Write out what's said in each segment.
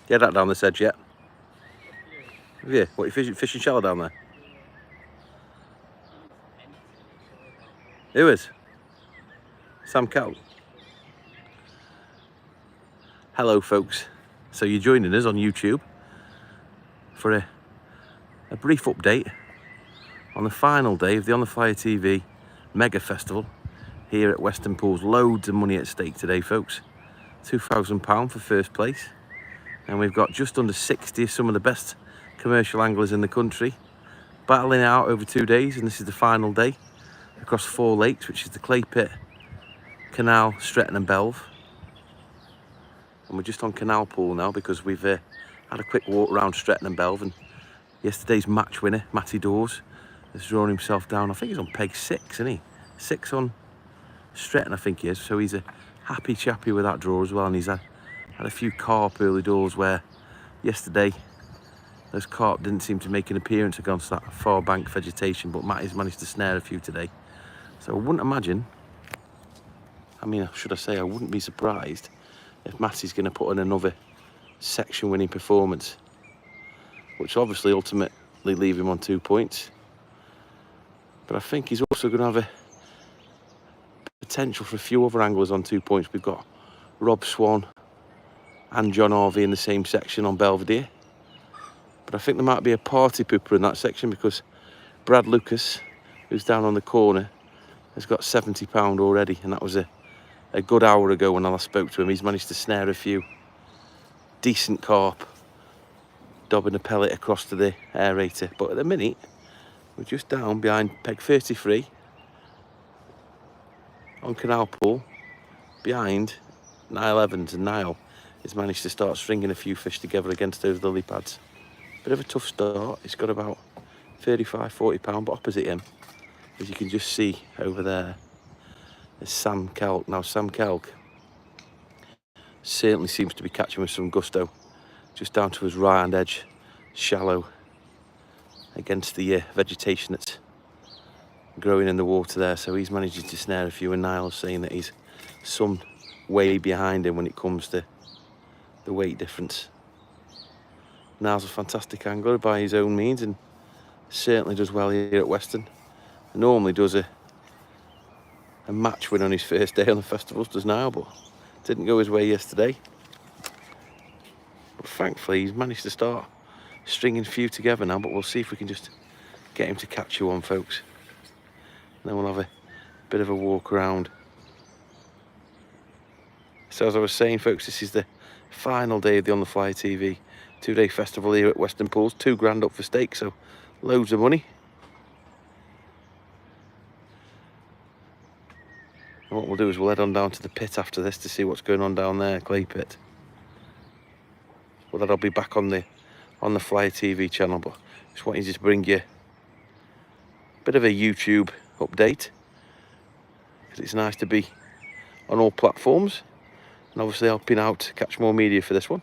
You had that down this edge yet? Have you? What, you fishing shallow down there? Who is? Sam Cal. Hello folks. So you're joining us on YouTube for a brief update on the final day of the On the Flyer TV Mega Festival here at Western Pools. Loads of money at stake today, folks. £2,000 for first place. And we've got just under 60 of some of the best commercial anglers in the country battling it out over 2 days, and this is the final day across 4 lakes, which is the Clay Pit, Canal, Stretton and Belve. And we're just on Canal Pool now because we've had a quick walk around Stretton and Belve, and yesterday's match winner, Matty Dawes, has drawn himself down. I think he's on peg 6, isn't he? 6 on Stretton, I think he is. So he's a happy chappy with that draw as well, and he's had a few carp early doors where yesterday those carp didn't seem to make an appearance against that far bank vegetation, but Matty's managed to snare a few today. So I wouldn't imagine, I mean, should I say, I wouldn't be surprised if Matty's going to put in another section winning performance, which obviously ultimately leave him on 2 points. But I think he's also going to have a potential for a few other anglers on 2 points. We've got Rob Swan and John Harvey in the same section on Belvedere. But I think there might be a party pooper in that section because Brad Lucas, who's down on the corner, has got £70 already, and that was a good hour ago when I last spoke to him. He's managed to snare a few decent carp, dobbing a pellet across to the aerator. But at the minute, we're just down behind peg 33 on Canal Pool, behind NIALL Evans, and NIALL has managed to start stringing a few fish together against those lily pads. Bit of a tough start. He's got about 35, £40, but opposite him, as you can just see over there, is Sam Kelk. Now Sam Kelk certainly seems to be catching with some gusto, just down to his right hand edge, shallow, against the vegetation that's growing in the water there. So he's managing to snare a few, and Niall's saying that he's some way behind him when it comes to the weight difference. Niall's a fantastic angler by his own means and certainly does well here at Western. Normally does a match win on his first day on the festivals, does Niall, but didn't go his way yesterday. But thankfully he's managed to start stringing a few together now, but we'll see if we can just get him to catch you one, folks. And then we'll have a bit of a walk around. So as I was saying, folks, this is the final day of the On the Flyer TV 2-day festival here at Western Pools. £2,000 up for stake, so loads of money. And what we'll do is we'll head on down to the pit after this to see what's going on down there, Clay Pit. Well, that'll be back on the Flyer TV channel, but just wanted to bring you a bit of a YouTube update, because it's nice to be on all platforms and obviously helping out to catch more media for this one.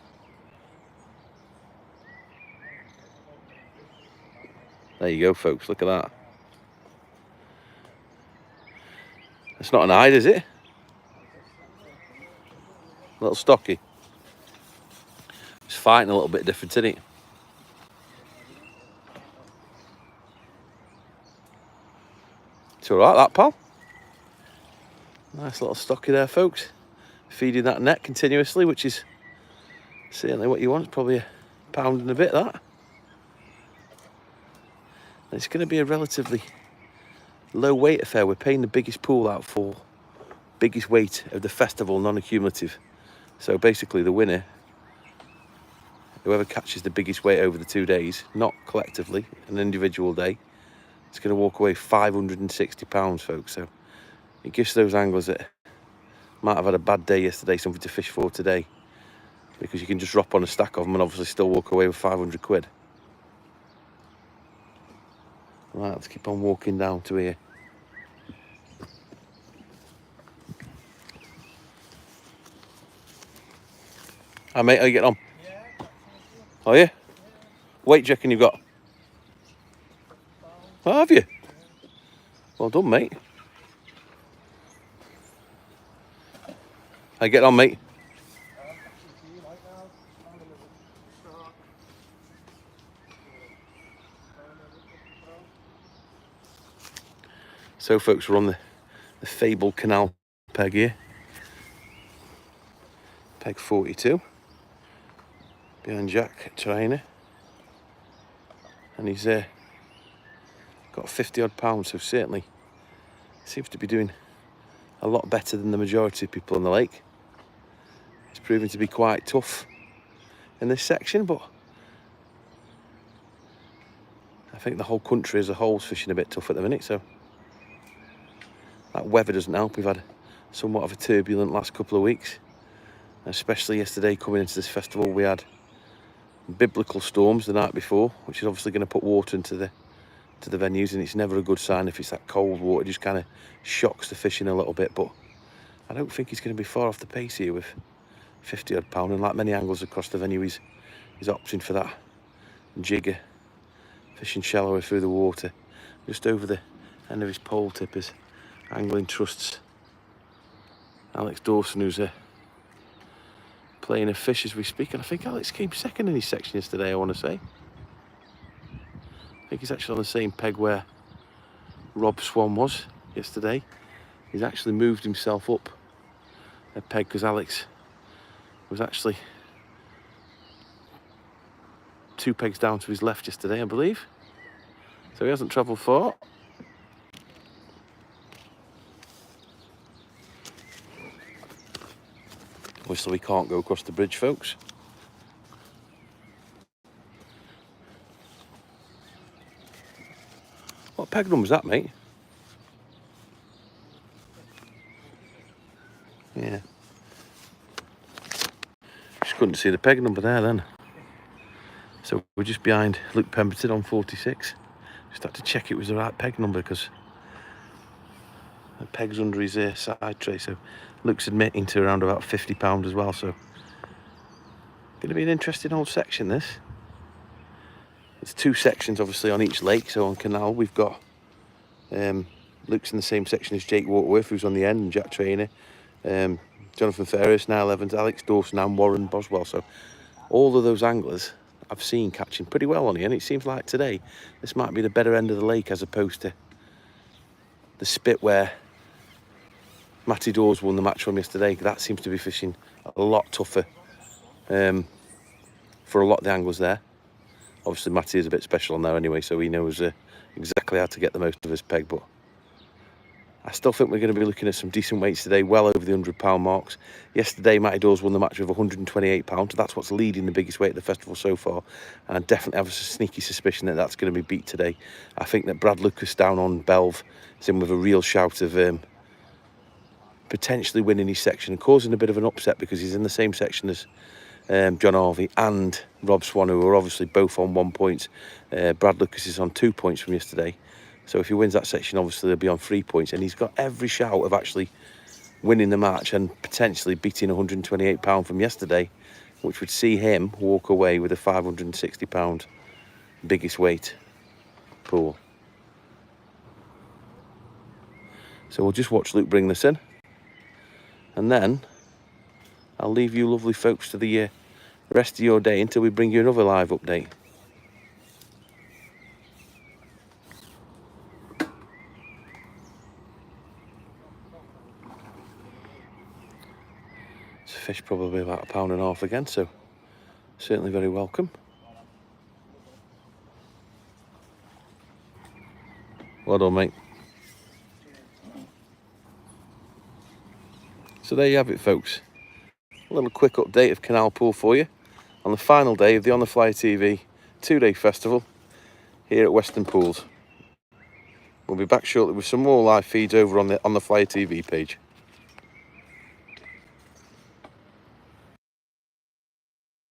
There you go, folks, look at that. It's not an hide, is it? A little stocky. It's fighting a little bit different, isn't it? It's all right, that, pal. Nice little stocky there, folks. Feeding that net continuously, which is certainly what you want. It's probably £1 and a bit, that. And it's going to be a relatively low weight affair. We're paying the biggest pool out for biggest weight of the festival, non-accumulative. So basically the winner, whoever catches the biggest weight over the 2 days, not collectively, an individual day, it's going to walk away £560, folks. So it gives those anglers that might have had a bad day yesterday something to fish for today, because you can just drop on a stack of them and obviously still walk away with 500 quid. Right, let's keep on walking down to here. Hi mate, how you getting on? Yeah. Are you? Weight do you reckon you've got? Oh, have you? Well done, mate. How you getting on, mate? So folks, we're on the fabled Canal peg here. Peg 42. Behind Jack Trainer. And he's got 50 odd pounds, so certainly seems to be doing a lot better than the majority of people on the lake. It's proving to be quite tough in this section, but I think the whole country as a whole is fishing a bit tough at the minute, so that weather doesn't help. We've had somewhat of a turbulent last couple of weeks, especially yesterday coming into this festival. We had biblical storms the night before, which is obviously going to put water into the venues, and it's never a good sign if it's that cold water. It just kind of shocks the fishing a little bit, but I don't think he's going to be far off the pace here with 50 odd pound, and like many anglers across the venue, he's opting for that jigger, fishing shallower through the water, just over the end of his pole tip as Angling Trust's Alex Dawson, who's playing a fish as we speak. And I think Alex came second in his section yesterday, I want to say. I think he's actually on the same peg where Rob Swan was yesterday. He's actually moved himself up a peg because Alex was actually 2 pegs down to his left yesterday, I believe. So he hasn't travelled far. Obviously we can't go across the bridge, folks. What peg number's that, mate? Yeah. Just couldn't see the peg number there then. So we're just behind Luke Pemberton on 46. Just had to check it was the right peg number because the peg's under his side tray. So Luke's admitting to around about 50 pound as well. So going to be an interesting old section, this. There's 2 sections obviously on each lake. So on Canal we've got Luke's in the same section as Jake Waterworth, who's on the end, and Jack Trainer, Jonathan Ferris, NIALL, Evans, Alex Dawson and Warren Boswell. So all of those anglers I've seen catching pretty well on here, and it seems like today this might be the better end of the lake as opposed to the spit where Matty Dawes won the match from yesterday. That seems to be fishing a lot tougher for a lot of the anglers there. Obviously Matty is a bit special on there anyway, so he knows exactly how to get the most of his peg, but I still think we're going to be looking at some decent weights today, well over the 100 pound marks. Yesterday, Matty Dawes won the match with 128 pounds. That's what's leading the biggest weight at the festival so far. And I definitely have a sneaky suspicion that that's going to be beat today. I think that Brad Lucas down on Belv is in with a real shout of potentially winning his section and causing a bit of an upset because he's in the same section as John Harvey and Rob Swan, who are obviously both on 1 point. Brad Lucas is on 2 points from yesterday. So if he wins that section, obviously they'll be on 3 points. And he's got every shout of actually winning the match and potentially beating 128 pound from yesterday, which would see him walk away with a 560 pound biggest weight pool. So we'll just watch Luke bring this in. And then I'll leave you lovely folks to the rest of your day until we bring you another live update. Fish probably about £1.5 pound again, so certainly very welcome. Well done, mate. So there you have it, folks. A little quick update of Canal Pool for you on the final day of the On the Fly TV 2-day festival here at Western Pools. We'll be back shortly with some more live feeds over on the Fly TV page.